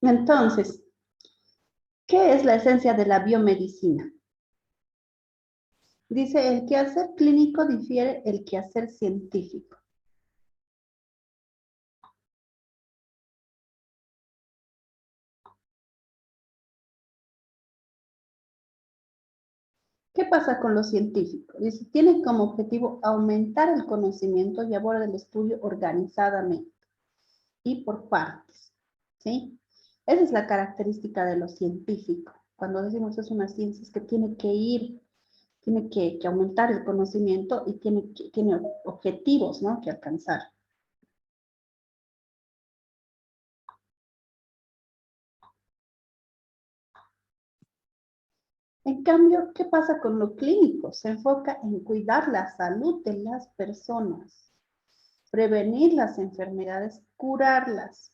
Entonces, ¿qué es la esencia de la biomedicina? Dice, el quehacer clínico difiere el quehacer científico. ¿Qué pasa con los científicos? Dice, tienen como objetivo aumentar el conocimiento y aborda el estudio organizadamente y por partes, ¿sí? Esa es la característica de lo científico. Cuando decimos es una ciencia, es que tiene que ir, tiene que aumentar el conocimiento y tiene objetivos, ¿no?, que alcanzar. En cambio, ¿qué pasa con lo clínico? Se enfoca en cuidar la salud de las personas, prevenir las enfermedades, curarlas,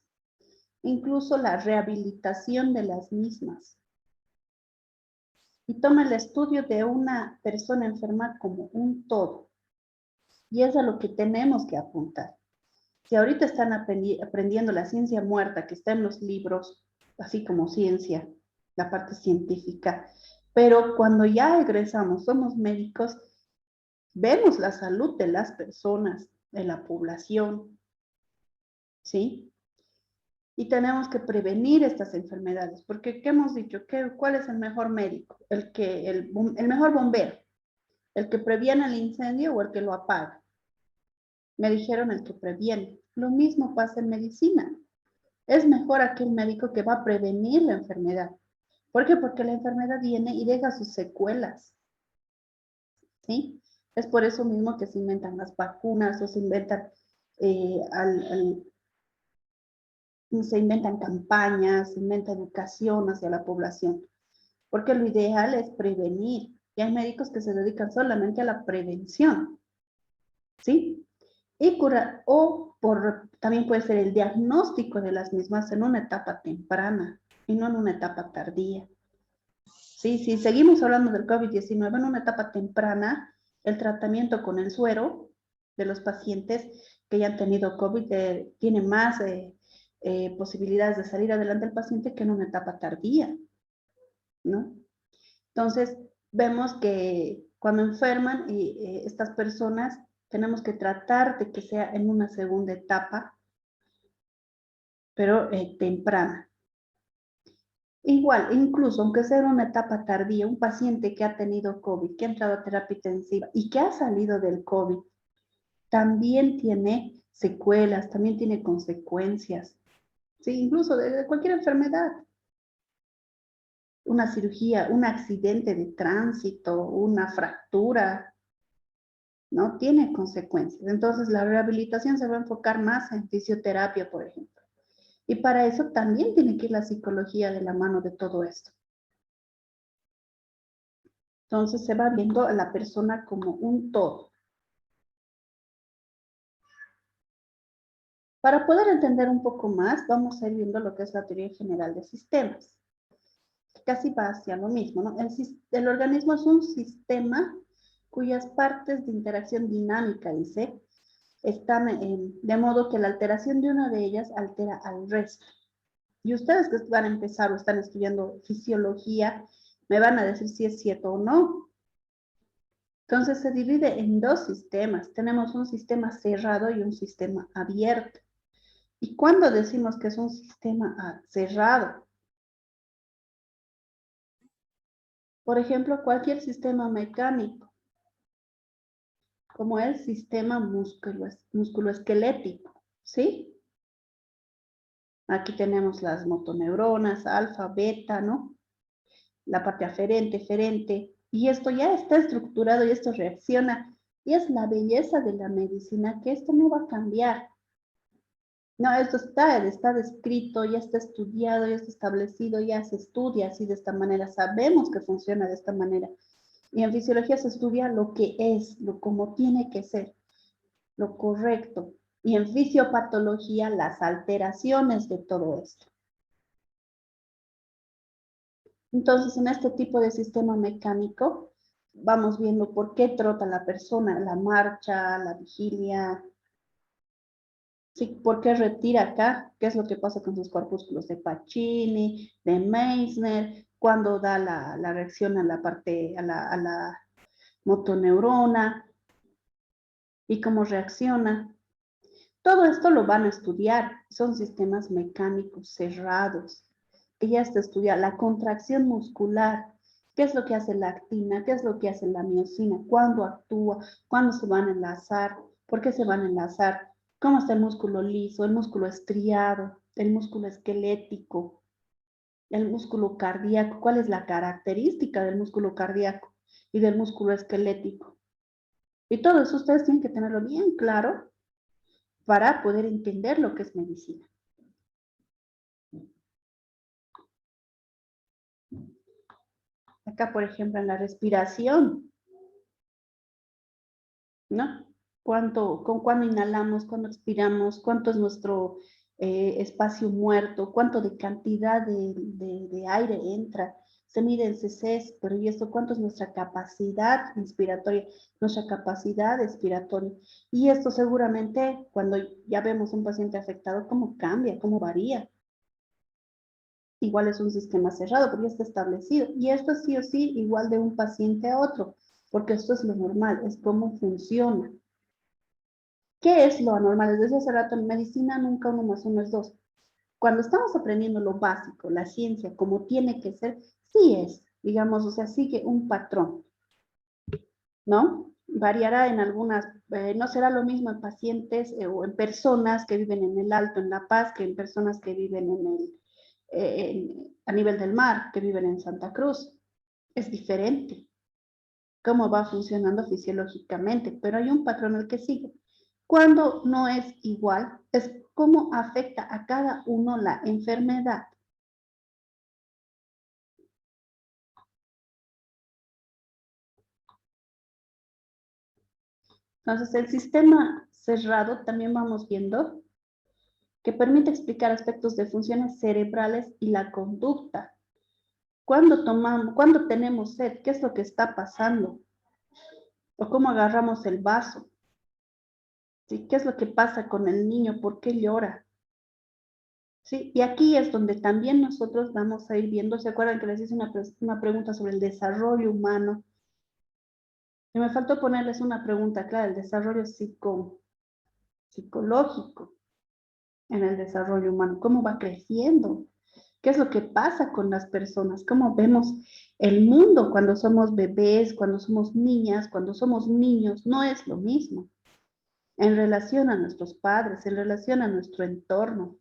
incluso la rehabilitación de las mismas. Y toma el estudio de una persona enferma como un todo. Y es a lo que tenemos que apuntar. Si ahorita están aprendiendo la ciencia muerta que está en los libros, así como ciencia, la parte científica, pero cuando ya egresamos, somos médicos, vemos la salud de las personas, de la población, ¿sí? Y tenemos que prevenir estas enfermedades, porque ¿qué hemos dicho? ¿Cuál es el mejor médico? El mejor bombero, el que previene el incendio o el que lo apaga. Me dijeron el que previene. Lo mismo pasa en medicina. Es mejor aquel médico que va a prevenir la enfermedad. ¿Por qué? Porque la enfermedad viene y deja sus secuelas, ¿sí? Es por eso mismo que se inventan las vacunas o se inventan, se inventan campañas, se inventa educación hacia la población, porque lo ideal es prevenir. Y hay médicos que se dedican solamente a la prevención, ¿sí? Y curar, también puede ser el diagnóstico de las mismas en una etapa temprana y no en una etapa tardía. Sí, si seguimos hablando del COVID-19 en una etapa temprana, el tratamiento con el suero de los pacientes que ya han tenido COVID tiene más posibilidades de salir adelante el paciente que en una etapa tardía, ¿no? Entonces, vemos que cuando enferman estas personas, tenemos que tratar de que sea en una segunda etapa, pero temprana. Igual, incluso aunque sea en una etapa tardía, un paciente que ha tenido COVID, que ha entrado a terapia intensiva y que ha salido del COVID, también tiene secuelas, también tiene consecuencias, ¿sí? Incluso de cualquier enfermedad. Una cirugía, un accidente de tránsito, una fractura, ¿no? Tiene consecuencias. Entonces, la rehabilitación se va a enfocar más en fisioterapia, por ejemplo. Y para eso también tiene que ir la psicología de la mano de todo esto. Entonces, se va viendo a la persona como un todo. Para poder entender un poco más, vamos a ir viendo lo que es la teoría general de sistemas. Casi va hacia lo mismo, ¿no? El organismo es un sistema cuyas partes de interacción dinámica, dice, están de modo que la alteración de una de ellas altera al resto. Y ustedes que van a empezar o están estudiando fisiología, me van a decir si es cierto o no. Entonces se divide en dos sistemas. Tenemos un sistema cerrado y un sistema abierto. ¿Y cuándo decimos que es un sistema cerrado? Por ejemplo, cualquier sistema mecánico, como el sistema musculoesquelético, ¿sí? Aquí tenemos las motoneuronas, alfa, beta, ¿no? La parte aferente, ferente, y esto ya está estructurado y esto reacciona. Y es la belleza de la medicina que esto no va a cambiar. No, esto está descrito, ya está estudiado, ya está establecido, ya se estudia así de esta manera, sabemos que funciona de esta manera. Y en fisiología se estudia lo que es, como tiene que ser, lo correcto. Y en fisiopatología las alteraciones de todo esto. Entonces, en este tipo de sistema mecánico, vamos viendo por qué trota la persona, la marcha, la vigilia, Sí, ¿por qué retira acá? ¿Qué es lo que pasa con sus corpúsculos de Pacini, de Meissner? Cuando da la reacción a la parte, a la motoneurona y cómo reacciona. Todo esto lo van a estudiar. Son sistemas mecánicos cerrados. Que ya está estudiada la contracción muscular. ¿Qué es lo que hace la actina? ¿Qué es lo que hace la miocina? ¿Cuándo actúa? ¿Cuándo se van a enlazar? ¿Por qué se van a enlazar? ¿Cómo está el músculo liso, el músculo estriado, el músculo esquelético, el músculo cardíaco? ¿Cuál es la característica del músculo cardíaco y del músculo esquelético? Y todo eso ustedes tienen que tenerlo bien claro para poder entender lo que es medicina. Acá, por ejemplo, en la respiración, ¿no? Cuándo inhalamos, cuándo expiramos, cuánto es nuestro espacio muerto, cuánto de cantidad de aire entra. Se mide en cc's, pero ¿y esto cuánto es nuestra capacidad inspiratoria, nuestra capacidad expiratoria? Y esto seguramente, cuando ya vemos un paciente afectado, ¿cómo cambia, cómo varía? Igual es un sistema cerrado, porque ya está establecido. Y esto sí o sí, igual de un paciente a otro, porque esto es lo normal, es cómo funciona. ¿Qué es lo anormal? Desde hace rato en medicina nunca 1 más 1 es 2. Cuando estamos aprendiendo lo básico, la ciencia, como tiene que ser, sí es, digamos, o sea, sigue un patrón, ¿no? Variará en algunas, no será lo mismo en pacientes o en personas que viven en el Alto, en La Paz, que en personas que viven a nivel del mar, que viven en Santa Cruz. Es diferente cómo va funcionando fisiológicamente, pero hay un patrón al que sigue. Cuando no es igual, es cómo afecta a cada uno la enfermedad. Entonces, el sistema cerrado también vamos viendo que permite explicar aspectos de funciones cerebrales y la conducta. Cuando tenemos sed, ¿qué es lo que está pasando? O cómo agarramos el vaso. ¿Sí? ¿Qué es lo que pasa con el niño? ¿Por qué llora? ¿Sí? Y aquí es donde también nosotros vamos a ir viendo, ¿se acuerdan que les hice una pregunta sobre el desarrollo humano? Y me faltó ponerles una pregunta, claro, el desarrollo psicológico en el desarrollo humano, cómo va creciendo, qué es lo que pasa con las personas, cómo vemos el mundo cuando somos bebés, cuando somos niñas, cuando somos niños, no es lo mismo en relación a nuestros padres, en relación a nuestro entorno.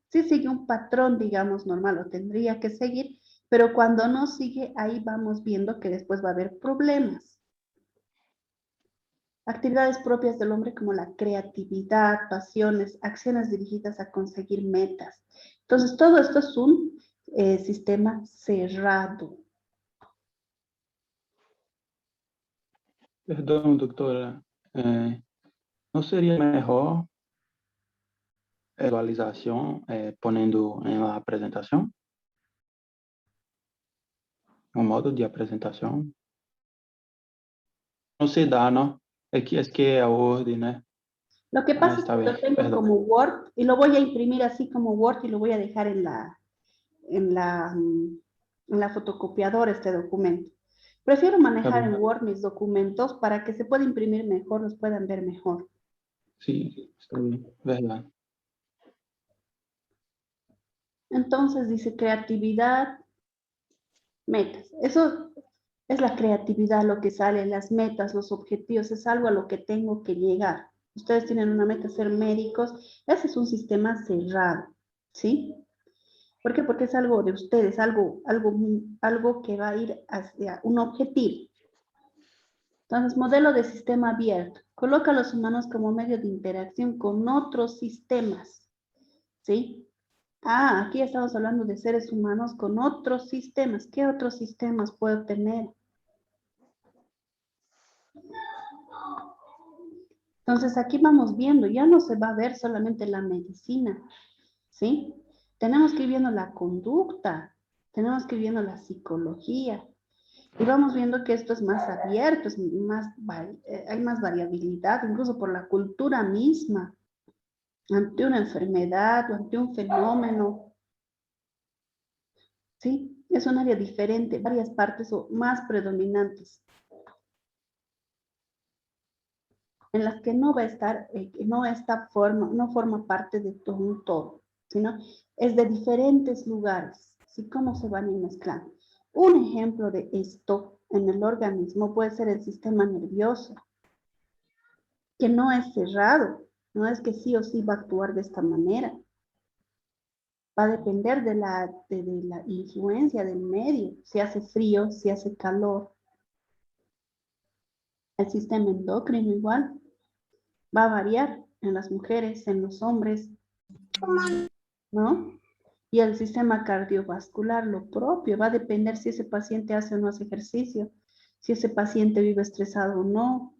Sí sigue un patrón, digamos, normal, o tendría que seguir, pero cuando no sigue, ahí vamos viendo que después va a haber problemas. Actividades propias del hombre como la creatividad, pasiones, acciones dirigidas a conseguir metas. Entonces, todo esto es un sistema cerrado. Perdão, doutora, não seria melhor visualização ponendo em la apresentação? Um modo de apresentação? Não se dá, não? Es que a orden, né? Lo que Ah, pasa es está que bien, lo tengo perdón. como Word y lo voy a imprimir así como Word y lo voy a dejar en la fotocopiadora este documento. Prefiero Está manejar en bien. Word mis documentos para que se pueda imprimir mejor, los puedan ver mejor. Sí, está bien, verdad. Entonces dice creatividad, metas. Eso es la creatividad, lo que sale, las metas, los objetivos, es algo a lo que tengo que llegar. Ustedes tienen una meta, ser médicos, ese es un sistema cerrado, ¿sí? ¿Por qué? Porque es algo de ustedes, algo que va a ir hacia un objetivo. Entonces, modelo de sistema abierto. Coloca a los humanos como medio de interacción con otros sistemas, ¿sí? Ah, aquí estamos hablando de seres humanos con otros sistemas. ¿Qué otros sistemas puedo tener? Entonces, aquí vamos viendo, ya no se va a ver solamente la medicina, ¿sí? Tenemos que ir viendo la conducta, tenemos que ir viendo la psicología, y vamos viendo que esto es más abierto, hay más variabilidad, incluso por la cultura misma. ante una enfermedad o ante un fenómeno. ¿Sí? Es un área diferente, varias partes o más predominantes, en las que no va a estar, no forma parte de todo un todo, sino es de diferentes lugares, ¿sí? Cómo se van a ir mezclando. Un ejemplo de esto en el organismo puede ser el sistema nervioso, que no es cerrado, no es que sí o sí va a actuar de esta manera. Va a depender de la influencia del medio, si hace frío, si hace calor. El sistema endocrino igual va a variar en las mujeres, en los hombres, ¿no? Y el sistema cardiovascular, lo propio, va a depender si ese paciente hace o no hace ejercicio, si ese paciente vive estresado o no.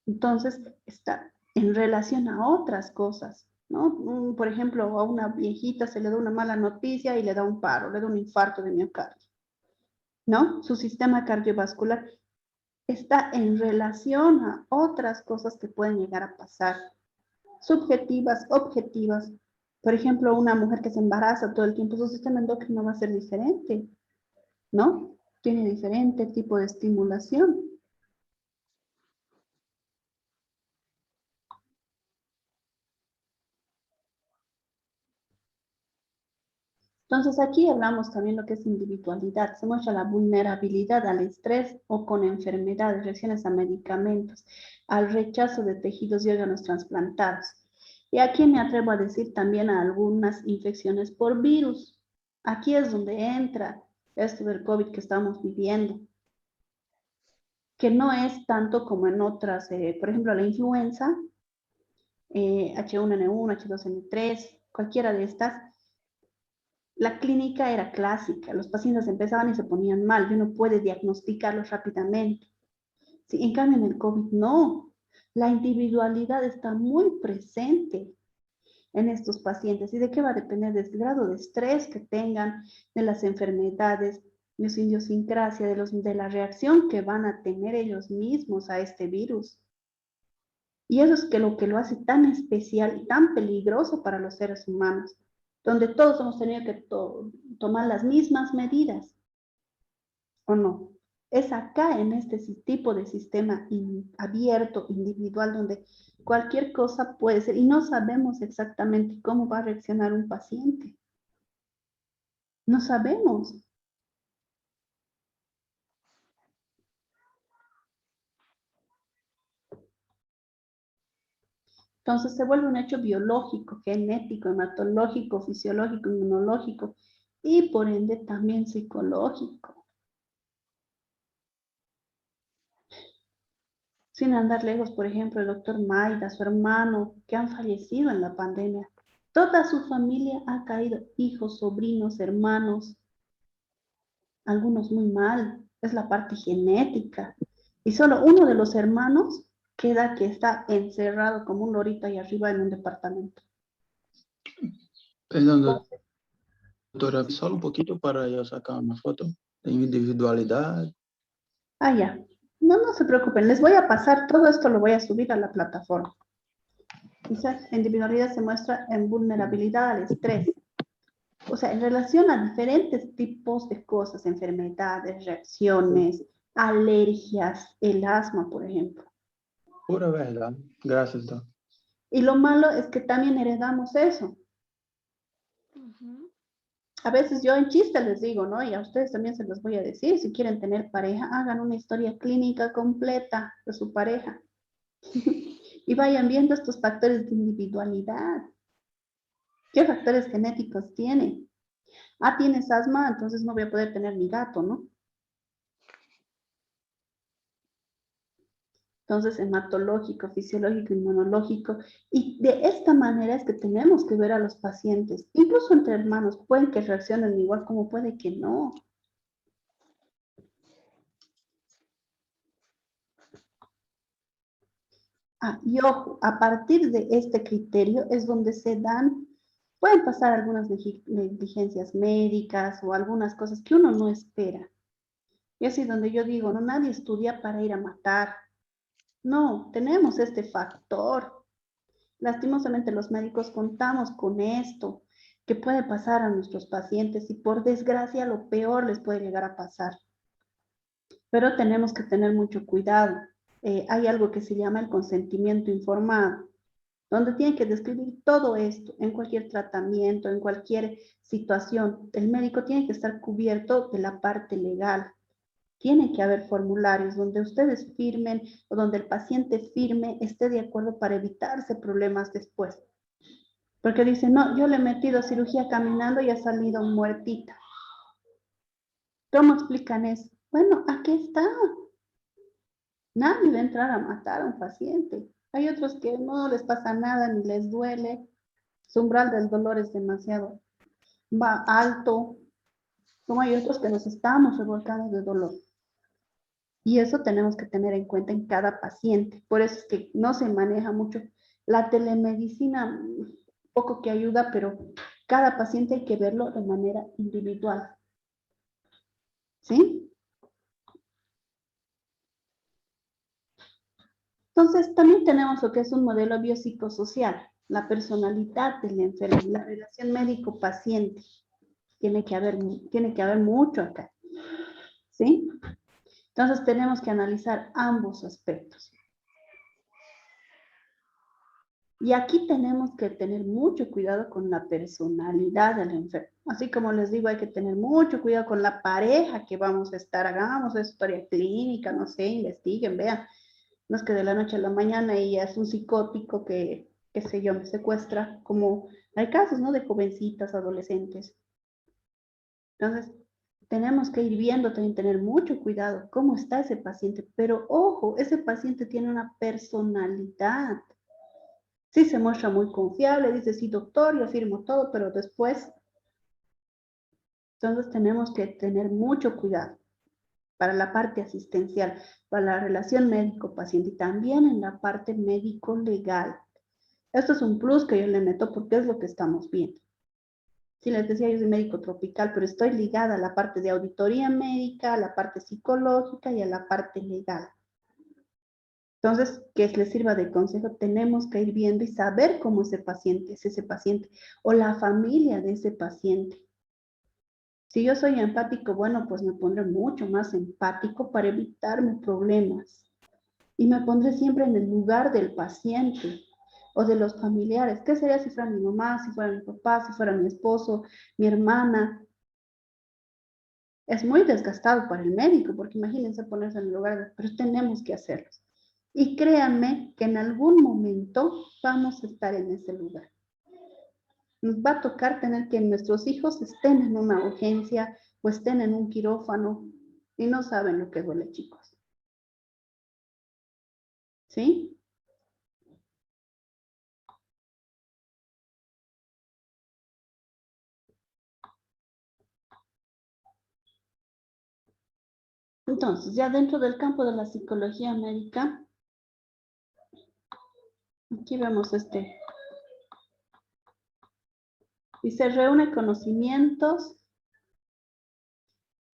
Entonces, está en relación a otras cosas, ¿no? Por ejemplo, a una viejita se le da una mala noticia y le da un paro, le da un infarto de miocardio, ¿no? Su sistema cardiovascular está en relación a otras cosas que pueden llegar a pasar, subjetivas, objetivas. Por ejemplo, una mujer que se embaraza todo el tiempo, su sistema endocrino va a ser diferente, ¿no? Tiene diferente tipo de estimulación. Entonces aquí hablamos también lo que es individualidad, se muestra la vulnerabilidad al estrés o con enfermedades, reacciones a medicamentos, al rechazo de tejidos y órganos trasplantados. Y aquí me atrevo a decir también a algunas infecciones por virus. Aquí es donde entra esto del COVID que estamos viviendo, que no es tanto como en otras, por ejemplo, la influenza, H1N1, H2N3, cualquiera de estas. La clínica era clásica, los pacientes empezaban y se ponían mal, y uno puede diagnosticarlos rápidamente. Sí, en cambio, en el COVID no. La individualidad está muy presente en estos pacientes. ¿Y de qué va a depender? Del grado de estrés que tengan, de las enfermedades, de su idiosincrasia, de la reacción que van a tener ellos mismos a este virus. Y eso es que lo hace tan especial y tan peligroso para los seres humanos, donde todos hemos tenido que tomar las mismas medidas, ¿o no? Es acá en este tipo de sistema abierto, individual, donde cualquier cosa puede ser, y no sabemos exactamente cómo va a reaccionar un paciente. No sabemos. Entonces se vuelve un hecho biológico, genético, hematológico, fisiológico, inmunológico y por ende también psicológico. Sin andar lejos, por ejemplo, el doctor Maida, su hermano, que han fallecido en la pandemia. Toda su familia ha caído, hijos, sobrinos, hermanos, algunos muy mal. Es la parte genética. Y solo uno de los hermanos queda que está encerrado como un lorito ahí arriba en un departamento. Perdón, doctora, solo un poquito para yo sacar una foto de individualidad. Ah, ya. No, no se preocupen. Les voy a pasar todo esto, lo voy a subir a la plataforma. Esa individualidad se muestra en vulnerabilidad al estrés. O sea, en relación a diferentes tipos de cosas, enfermedades, reacciones, alergias, el asma, por ejemplo. Pura verdad. Gracias, doctor. Y lo malo es que también heredamos eso. A veces yo en chiste les digo, ¿no? Y a ustedes también se los voy a decir, si quieren tener pareja, hagan una historia clínica completa de su pareja. Y vayan viendo estos factores de individualidad. ¿Qué factores genéticos tiene? Ah, tienes asma, entonces no voy a poder tener mi gato, ¿no? Entonces, hematológico, fisiológico, inmunológico. Y de esta manera es que tenemos que ver a los pacientes. Incluso entre hermanos, pueden que reaccionen igual como puede que no. Ah, y ojo, a partir de este criterio es donde se dan, pueden pasar algunas negligencias médicas o algunas cosas que uno no espera. Y así donde yo digo, no, nadie estudia para ir a matar. No, tenemos este factor. Lastimosamente los médicos contamos con esto, que puede pasar a nuestros pacientes y por desgracia lo peor les puede llegar a pasar. Pero tenemos que tener mucho cuidado. Hay algo que se llama el consentimiento informado, donde tienen que describir todo esto en cualquier tratamiento, en cualquier situación. El médico tiene que estar cubierto de la parte legal. Tiene que haber formularios donde ustedes firmen o donde el paciente firme, esté de acuerdo para evitarse problemas después. Porque dice, no, yo le he metido cirugía caminando y ha salido muertita. ¿Cómo explican eso? Bueno, aquí está. Nadie va a entrar a matar a un paciente. Hay otros que no les pasa nada ni les duele. Su umbral del dolor es demasiado va alto. Como hay otros que nos estamos revolcando de dolor. Y eso tenemos que tener en cuenta en cada paciente. Por eso es que no se maneja mucho. La telemedicina, poco que ayuda, pero cada paciente hay que verlo de manera individual. ¿Sí? Entonces, también tenemos lo que es un modelo biopsicosocial, la personalidad del enfermo, la relación médico-paciente. Tiene que haber mucho acá. ¿Sí? Entonces, tenemos que analizar ambos aspectos. Y aquí tenemos que tener mucho cuidado con la personalidad del enfermo. Así como les digo, hay que tener mucho cuidado con la pareja que vamos a estar, hagamos historia clínica, no sé, investiguen, vean. No es que de la noche a la mañana ella es un psicótico que, qué sé yo, me secuestra, como hay casos, ¿no? De jovencitas, adolescentes. Entonces, tenemos que ir viendo, también tener mucho cuidado cómo está ese paciente. Pero ojo, ese paciente tiene una personalidad. Sí se muestra muy confiable, dice, sí, doctor, yo firmo todo, pero después, entonces tenemos que tener mucho cuidado para la parte asistencial, para la relación médico-paciente y también en la parte médico-legal. Esto es un plus que yo le meto porque es lo que estamos viendo. Sí, les decía, yo soy médico tropical, pero estoy ligada a la parte de auditoría médica, a la parte psicológica y a la parte legal. Entonces, que les sirva de consejo, tenemos que ir viendo y saber cómo es ese paciente o la familia de ese paciente. Si yo soy empático, bueno, pues me pondré mucho más empático para evitarme problemas. Y me pondré siempre en el lugar del paciente o de los familiares. ¿Qué sería si fuera mi mamá, si fuera mi papá, si fuera mi esposo, mi hermana? Es muy desgastado para el médico, porque imagínense ponerse en el lugar, pero tenemos que hacerlo. Y créanme que en algún momento vamos a estar en ese lugar. Nos va a tocar tener que nuestros hijos estén en una urgencia o estén en un quirófano y no saben lo que duele, chicos. ¿Sí? Entonces, ya dentro del campo de la psicología médica, aquí vemos y se reúne conocimientos.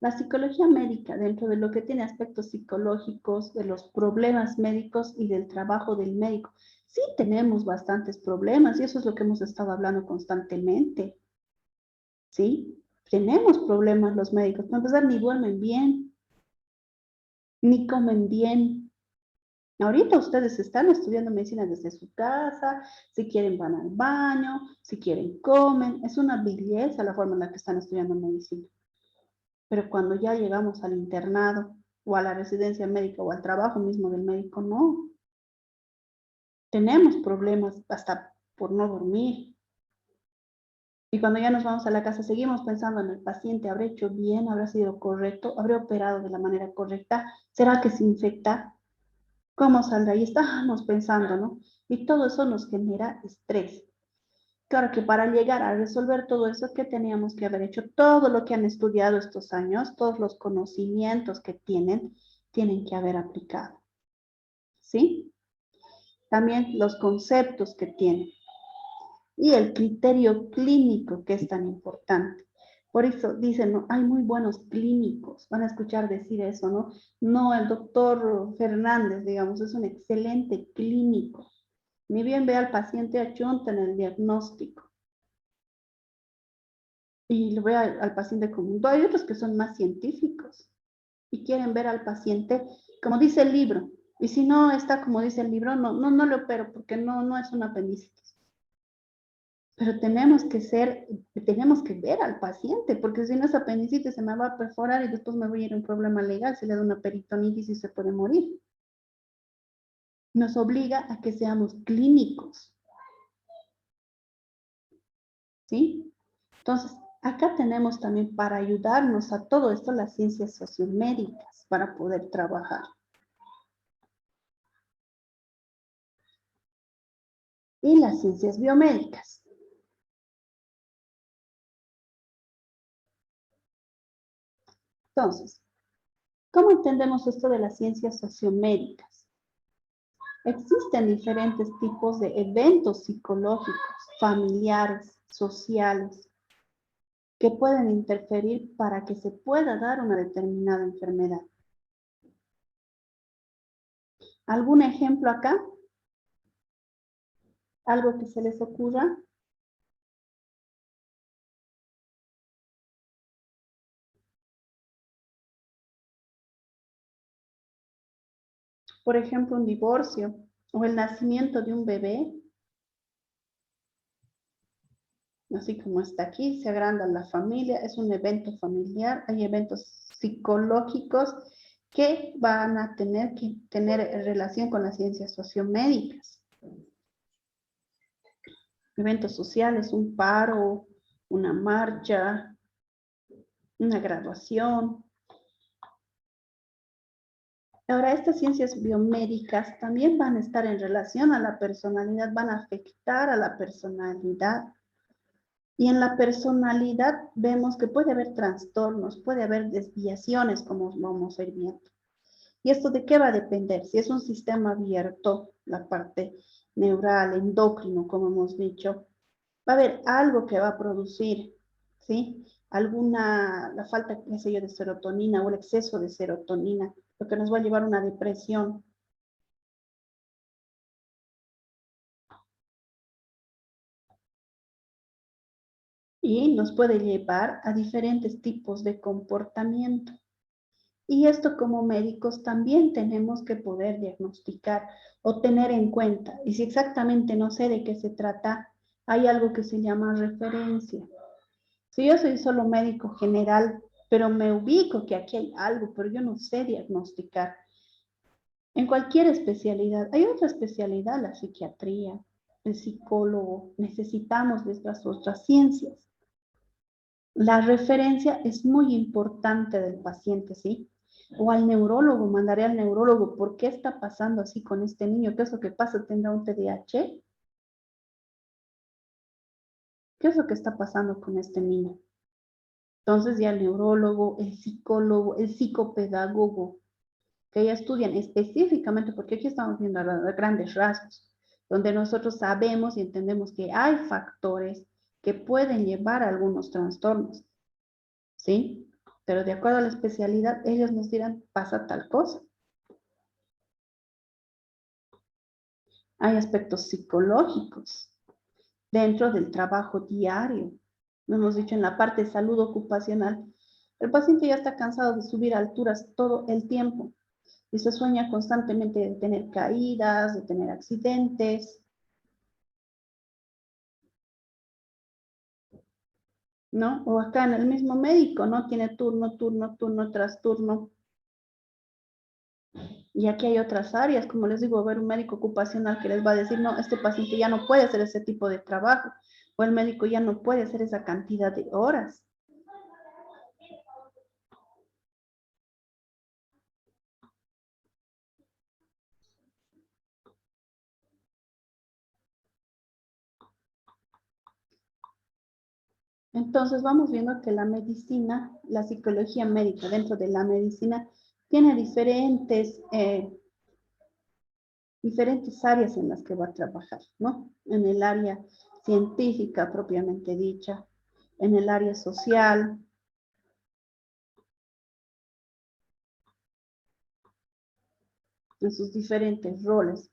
La psicología médica, dentro de lo que tiene aspectos psicológicos, de los problemas médicos y del trabajo del médico. Sí tenemos bastantes problemas y eso es lo que hemos estado hablando constantemente. ¿Sí? Tenemos problemas los médicos. Para empezar, ni duermen bien, ni comen bien. Ahorita ustedes están estudiando medicina desde su casa, si quieren van al baño, si quieren comen. Es una belleza la forma en la que están estudiando medicina. Pero cuando ya llegamos al internado o a la residencia médica o al trabajo mismo del médico, no. Tenemos problemas hasta por no dormir. Y cuando ya nos vamos a la casa, seguimos pensando en el paciente, ¿habrá hecho bien? ¿Habrá sido correcto? ¿Habrá operado de la manera correcta? ¿Será que se infecta? ¿Cómo saldrá? Y estamos pensando, ¿no? Y todo eso nos genera estrés. Claro que para llegar a resolver todo eso, ¿qué teníamos que haber hecho? Todo lo que han estudiado estos años, todos los conocimientos que tienen que haber aplicado. ¿Sí? También los conceptos que tienen. Y el criterio clínico que es tan importante. Por eso dicen, ¿no? Hay muy buenos clínicos, van a escuchar decir eso, ¿no? No, el doctor Fernández, digamos, es un excelente clínico. Ni bien ve al paciente achunta en el diagnóstico. Y lo ve al paciente como hay otros que son más científicos y quieren ver al paciente como dice el libro. Y si no está como dice el libro, no le opero porque no es una apendicitis. Pero tenemos que ver al paciente, porque si no es apendicitis se me va a perforar y después me voy a ir a un problema legal, se le da una peritonitis y se puede morir. Nos obliga a que seamos clínicos. ¿Sí? Entonces, acá tenemos también para ayudarnos a todo esto las ciencias sociomédicas para poder trabajar. Y las ciencias biomédicas. Entonces, ¿cómo entendemos esto de las ciencias sociomédicas? Existen diferentes tipos de eventos psicológicos, familiares, sociales, que pueden interferir para que se pueda dar una determinada enfermedad. ¿Algún ejemplo acá? ¿Algo que se les ocurra? Por ejemplo, un divorcio o el nacimiento de un bebé, así como está aquí, se agranda la familia, es un evento familiar, hay eventos psicológicos que van a tener que tener relación con las ciencias sociomédicas. Eventos sociales, un paro, una marcha, una graduación. Ahora, estas ciencias biomédicas también van a estar en relación a la personalidad, van a afectar a la personalidad. Y en la personalidad vemos que puede haber trastornos, puede haber desviaciones, como vamos a ir viendo. ¿Y esto de qué va a depender? Si es un sistema abierto, la parte neural, endocrino, como hemos dicho, va a haber algo que va a producir, ¿sí? La falta, qué sé yo, de serotonina o el exceso de serotonina, lo que nos va a llevar a una depresión. Y nos puede llevar a diferentes tipos de comportamiento. Y esto como médicos también tenemos que poder diagnosticar o tener en cuenta. Y si exactamente no sé de qué se trata, hay algo que se llama referencia. Si yo soy solo médico general, pero me ubico que aquí hay algo, pero yo no sé diagnosticar. En cualquier especialidad, hay otra especialidad, la psiquiatría, el psicólogo, necesitamos de estas otras ciencias. La referencia es muy importante del paciente, ¿sí? O al neurólogo, mandaré al neurólogo, ¿por qué está pasando así con este niño? ¿Qué es lo que pasa? ¿Tendrá un TDAH? ¿Qué es lo que está pasando con este niño? Entonces ya el neurólogo, el psicólogo, el psicopedagogo, que ya estudian específicamente, porque aquí estamos viendo a grandes rasgos, donde nosotros sabemos y entendemos que hay factores que pueden llevar a algunos trastornos, ¿sí? Pero de acuerdo a la especialidad, ellos nos dirán, pasa tal cosa. Hay aspectos psicológicos dentro del trabajo diario. Lo hemos dicho en la parte de salud ocupacional. El paciente ya está cansado de subir alturas todo el tiempo y se sueña constantemente de tener caídas, de tener accidentes, ¿no? O acá en el mismo médico, ¿no? Tiene turno tras turno. Y aquí hay otras áreas, como les digo, ver un médico ocupacional que les va a decir, no, este paciente ya no puede hacer ese tipo de trabajo, o el médico ya no puede hacer esa cantidad de horas. Entonces vamos viendo que la medicina, la psicología médica dentro de la medicina tiene diferentes áreas en las que va a trabajar, ¿no? En el área científica propiamente dicha, en el área social, en sus diferentes roles.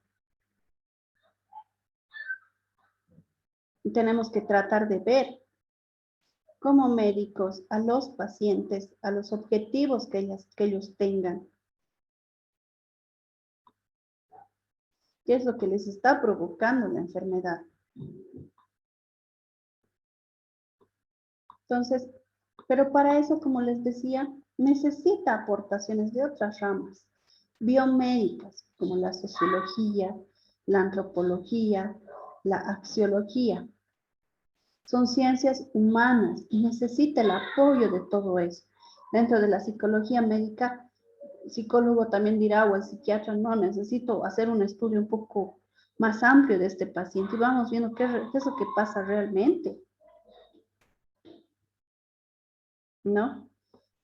Y tenemos que tratar de ver como médicos a los pacientes, a los objetivos que ellos tengan. ¿Qué es lo que les está provocando la enfermedad? Entonces, pero para eso, como les decía, necesita aportaciones de otras ramas biomédicas, como la sociología, la antropología, la axiología. Son ciencias humanas y necesita el apoyo de todo eso. Dentro de la psicología médica, el psicólogo también dirá, o el psiquiatra, no, necesito hacer un estudio un poco más amplio de este paciente y vamos viendo qué es lo que pasa realmente, ¿no?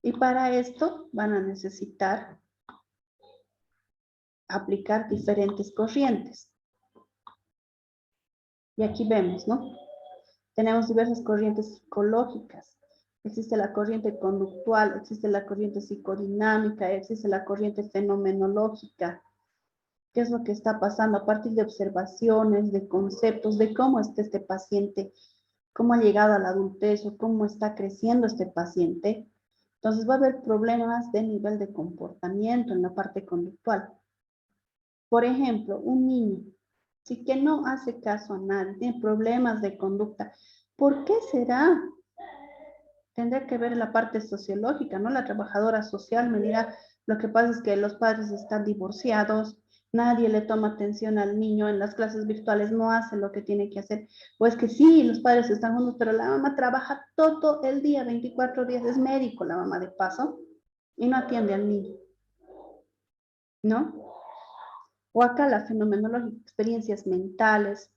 Y para esto van a necesitar aplicar diferentes corrientes. Y aquí vemos, ¿no? Tenemos diversas corrientes psicológicas. Existe la corriente conductual, existe la corriente psicodinámica, existe la corriente fenomenológica. ¿Qué es lo que está pasando a partir de observaciones, de conceptos, de cómo está este paciente, cómo ha llegado a la adultez o cómo está creciendo este paciente? Entonces va a haber problemas de nivel de comportamiento en la parte conductual. Por ejemplo, un niño, si que no hace caso a nadie, tiene problemas de conducta, ¿por qué será? Tendría que ver la parte sociológica, ¿no? La trabajadora social me dirá, lo que pasa es que los padres están divorciados, nadie le toma atención al niño, en las clases virtuales no hace lo que tiene que hacer, o es que sí, los padres están juntos, pero la mamá trabaja todo el día, 24 días, es médico la mamá de paso, y no atiende al niño, ¿no? O acá la fenomenología, experiencias mentales,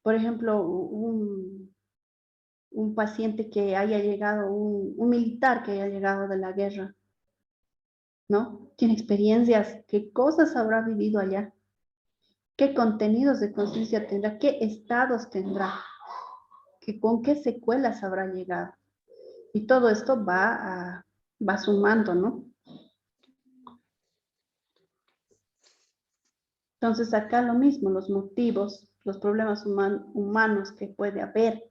por ejemplo, un paciente que haya llegado, un militar que haya llegado de la guerra, ¿no? Tiene experiencias, qué cosas habrá vivido allá, qué contenidos de conciencia tendrá, qué estados tendrá, con qué secuelas habrá llegado. Y todo esto va sumando, ¿no? Entonces acá lo mismo, los motivos, los problemas humanos que puede haber,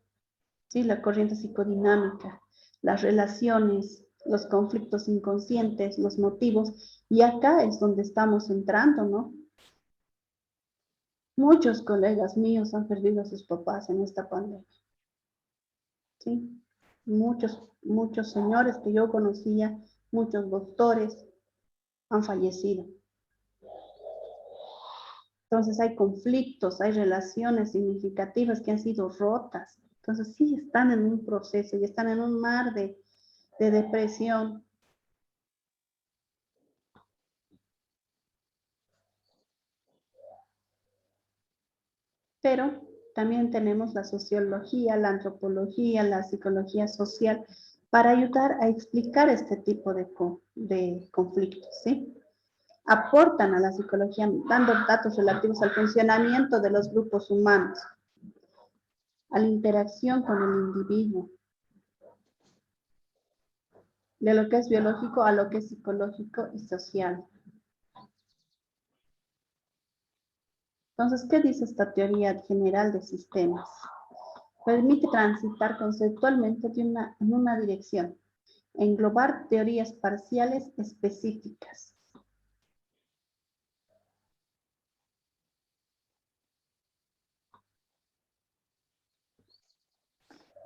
¿sí? La corriente psicodinámica, las relaciones, los conflictos inconscientes, los motivos, y acá es donde estamos entrando, ¿no? Muchos colegas míos han perdido a sus papás en esta pandemia, ¿sí? Muchos señores que yo conocía, muchos doctores han fallecido. Entonces hay conflictos, hay relaciones significativas que han sido rotas. Entonces sí están en un proceso y están en un mar de depresión. Pero también tenemos la sociología, la antropología, la psicología social para ayudar a explicar este tipo de conflictos, ¿sí? Aportan a la psicología dando datos relativos al funcionamiento de los grupos humanos, a la interacción con el individuo, de lo que es biológico a lo que es psicológico y social. Entonces, ¿qué dice esta teoría general de sistemas? Permite transitar conceptualmente en una dirección, englobar teorías parciales específicas.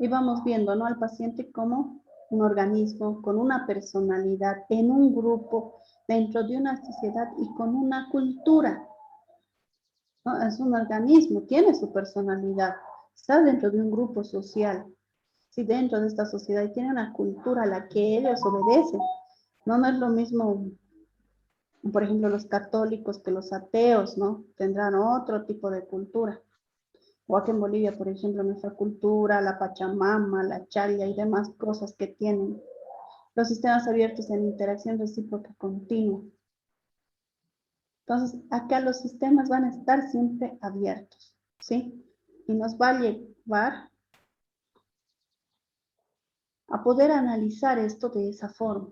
Y vamos viendo, ¿no?, al paciente como un organismo con una personalidad en un grupo, dentro de una sociedad y con una cultura, ¿no? Es un organismo, tiene su personalidad, está dentro de un grupo social, sí, dentro de esta sociedad y tiene una cultura a la que ellos obedecen. No es lo mismo, por ejemplo, los católicos que los ateos, ¿no? Tendrán otro tipo de cultura. O aquí en Bolivia, por ejemplo, nuestra cultura, la Pachamama, la Chaya y demás cosas que tienen. Los sistemas abiertos en interacción recíproca continua. Entonces, acá los sistemas van a estar siempre abiertos, ¿sí? Y nos va a llevar a poder analizar esto de esa forma.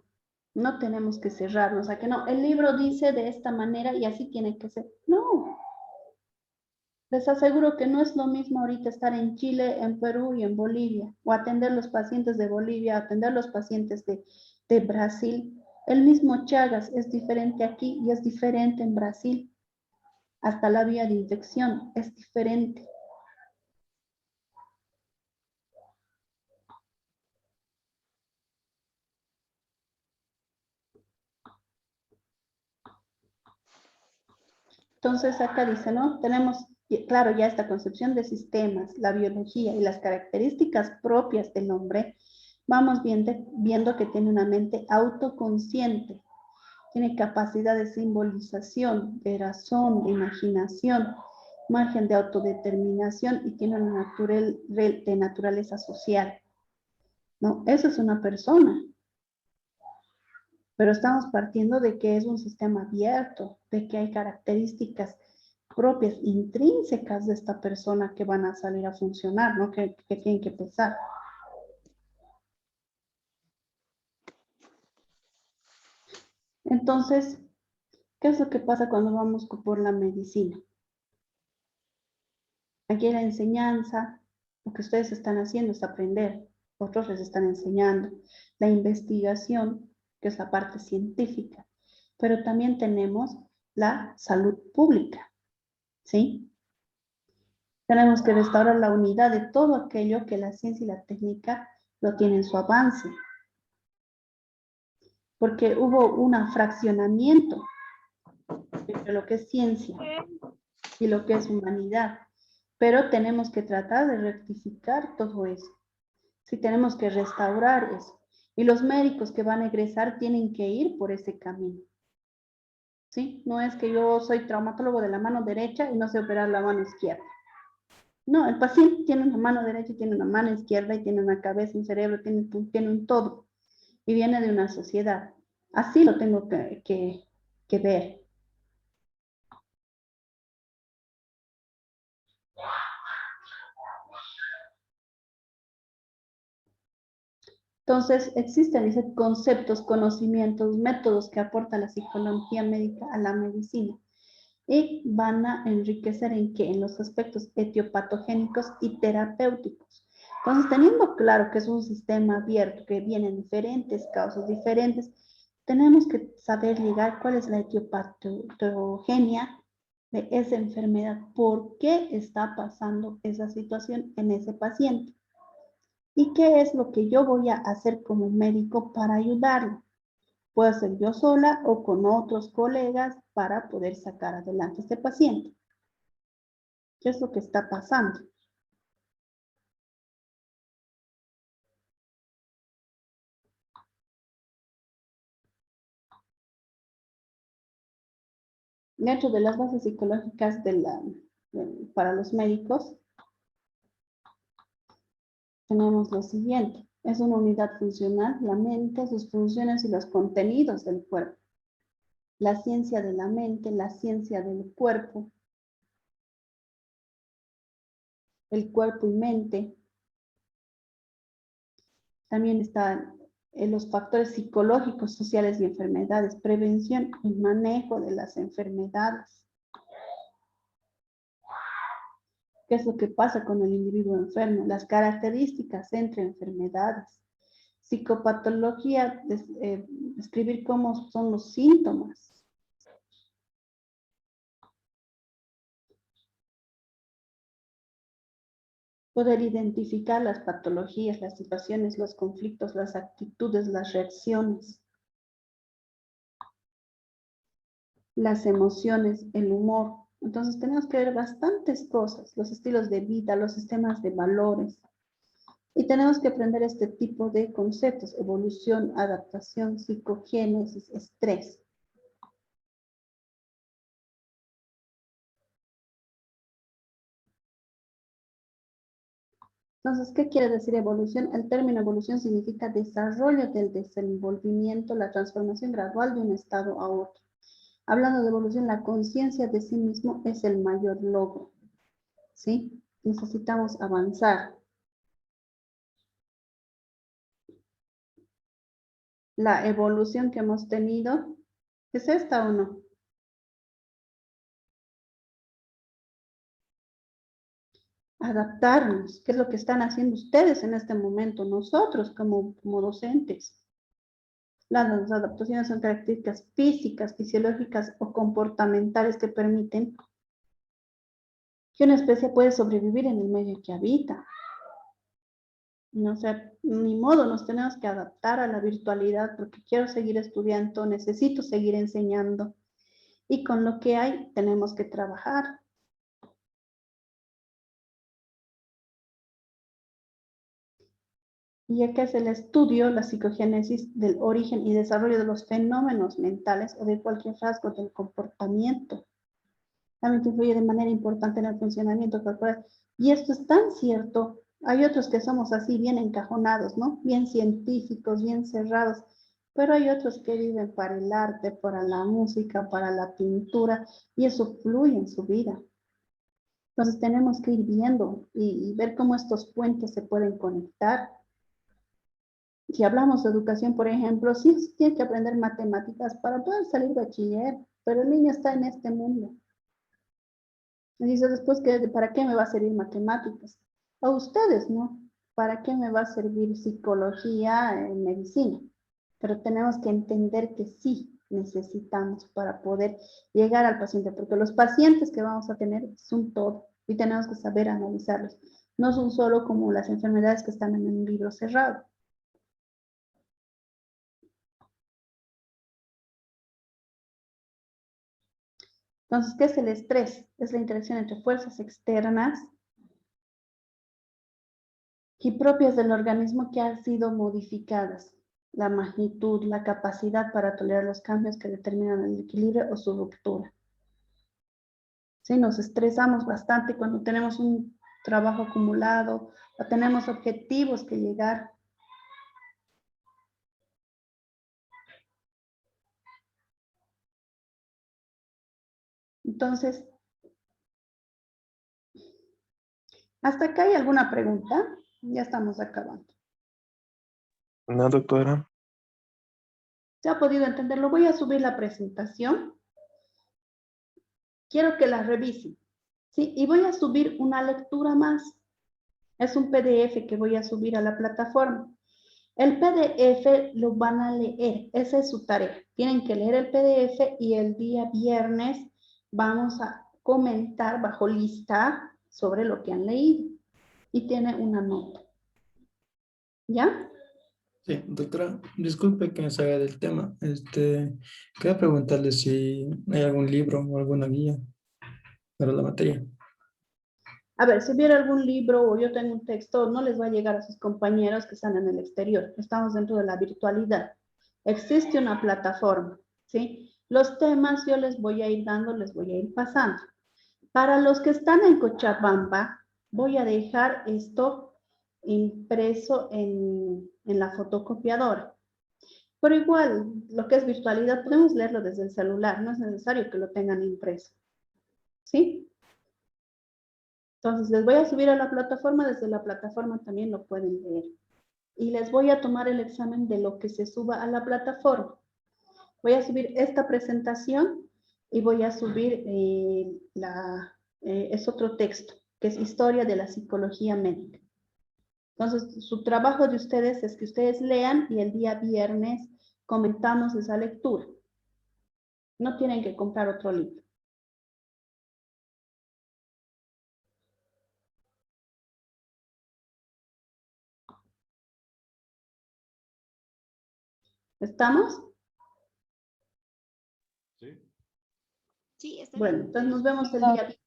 No tenemos que cerrarnos a que no, el libro dice de esta manera y así tiene que ser. No. Les aseguro que no es lo mismo ahorita estar en Chile, en Perú y en Bolivia, o atender los pacientes de Bolivia, atender los pacientes de Brasil. El mismo Chagas es diferente aquí y es diferente en Brasil. Hasta la vía de inyección es diferente. Entonces acá dice, ¿no? Tenemos, claro, ya esta concepción de sistemas, la biología y las características propias del hombre, vamos viendo que tiene una mente autoconsciente, tiene capacidad de simbolización, de razón, de imaginación, margen de autodeterminación y tiene una de naturaleza social, ¿no? Eso es una persona, pero estamos partiendo de que es un sistema abierto, de que hay características propias, intrínsecas de esta persona que van a salir a funcionar, ¿no? Que tienen que pensar. Entonces, ¿qué es lo que pasa cuando vamos por la medicina? Aquí la enseñanza, lo que ustedes están haciendo es aprender, otros les están enseñando. La investigación, que es la parte científica, pero también tenemos la salud pública, ¿sí? Tenemos que restaurar la unidad de todo aquello que la ciencia y la técnica lo tienen en su avance, porque hubo un fraccionamiento entre lo que es ciencia y lo que es humanidad, pero tenemos que tratar de rectificar todo eso. Sí, tenemos que restaurar eso. Y los médicos que van a egresar tienen que ir por ese camino. ¿Sí? No es que yo soy traumatólogo de la mano derecha y no sé operar la mano izquierda. No, el paciente tiene una mano derecha y tiene una mano izquierda y tiene una cabeza, un cerebro, tiene un todo. Y viene de una sociedad. Así lo tengo que ver. Entonces, existen dice, conceptos, conocimientos, métodos que aporta la psicología médica a la medicina y van a enriquecer en qué? En los aspectos etiopatogénicos y terapéuticos. Entonces, teniendo claro que es un sistema abierto, que vienen diferentes causas diferentes, tenemos que saber ligar cuál es la etiopatogenia de esa enfermedad, por qué está pasando esa situación en ese paciente y qué es lo que yo voy a hacer como médico para ayudarlo. Puedo ser yo sola o con otros colegas para poder sacar adelante a este paciente. ¿Qué es lo que está pasando? Dentro de las bases psicológicas para los médicos, tenemos lo siguiente. Es una unidad funcional, la mente, sus funciones y los contenidos del cuerpo. La ciencia de la mente, la ciencia del cuerpo, el cuerpo y mente. También están los factores psicológicos, sociales y enfermedades, prevención y manejo de las enfermedades. ¿Qué es lo que pasa con el individuo enfermo? Las características entre enfermedades. Psicopatología, describir cómo son los síntomas. Poder identificar las patologías, las situaciones, los conflictos, las actitudes, las reacciones. Las emociones, el humor. Entonces tenemos que ver bastantes cosas, los estilos de vida, los sistemas de valores. Y tenemos que aprender este tipo de conceptos, evolución, adaptación, psicogénesis, estrés. Entonces, ¿qué quiere decir evolución? El término evolución significa desarrollo del desenvolvimiento, la transformación gradual de un estado a otro. Hablando de evolución, la conciencia de sí mismo es el mayor logro. ¿Sí? Necesitamos avanzar. La evolución que hemos tenido, ¿es esta o no? adaptarnos, qué es lo que están haciendo ustedes en este momento, nosotros como docentes. Las adaptaciones son características físicas, fisiológicas o comportamentales que permiten que una especie puede sobrevivir en el medio que habita. No sé, ni modo, nos tenemos que adaptar a la virtualidad porque quiero seguir estudiando, necesito seguir enseñando y con lo que hay tenemos que trabajar. Y acá es el estudio, la psicogénesis del origen y desarrollo de los fenómenos mentales o de cualquier rasgo del comportamiento. También influye de manera importante en el funcionamiento corporal. Y esto es tan cierto. Hay otros que somos así, bien encajonados, ¿no? Bien científicos, bien cerrados. Pero hay otros que viven para el arte, para la música, para la pintura, y eso fluye en su vida. Entonces tenemos que ir viendo y ver cómo estos puentes se pueden conectar. Si hablamos de educación, por ejemplo, sí tiene que aprender matemáticas para poder salir bachiller, pero el niño está en este mundo. Y dice después que ¿para qué me va a servir matemáticas? A ustedes, ¿no? ¿Para qué me va a servir psicología en medicina? Pero tenemos que entender que sí necesitamos para poder llegar al paciente, porque los pacientes que vamos a tener son todo y tenemos que saber analizarlos. No son solo como las enfermedades que están en un libro cerrado. Entonces, ¿qué es el estrés? Es la interacción entre fuerzas externas y propias del organismo que han sido modificadas. La magnitud, la capacidad para tolerar los cambios que determinan el equilibrio o su ruptura. Sí, nos estresamos bastante cuando tenemos un trabajo acumulado o tenemos objetivos que llegar. Entonces, ¿hasta acá hay alguna pregunta? Ya estamos acabando. No, doctora. ¿Se ha podido entenderlo? Voy a subir la presentación. Quiero que la revisen. ¿Sí? Y voy a subir una lectura más. Es un PDF que voy a subir a la plataforma. El PDF lo van a leer, esa es su tarea. Tienen que leer el PDF y el día viernes vamos a comentar bajo lista sobre lo que han leído. Y tiene una nota. ¿Ya? Sí, doctora, disculpe que me salga del tema. Quería preguntarle si hay algún libro o alguna guía para la materia. A ver, si hubiera algún libro o yo tengo un texto, no les va a llegar a sus compañeros que están en el exterior. Estamos dentro de la virtualidad. Existe una plataforma, ¿sí? Los temas yo les voy a ir dando, les voy a ir pasando. Para los que están en Cochabamba, voy a dejar esto impreso en la fotocopiadora. Pero igual, lo que es virtualidad, podemos leerlo desde el celular, no es necesario que lo tengan impreso. ¿Sí? Entonces, les voy a subir a la plataforma, desde la plataforma también lo pueden leer. Y les voy a tomar el examen de lo que se suba a la plataforma. Voy a subir esta presentación y voy a subir es otro texto, que es Historia de la Psicología Médica. Entonces, su trabajo de ustedes es que ustedes lean y el día viernes comentamos esa lectura. No tienen que comprar otro libro. ¿Estamos? Sí, está Bueno, bien. entonces nos vemos el día viernes.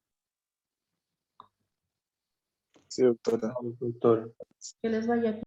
Sí, doctora. Doctora. Que les vaya bien.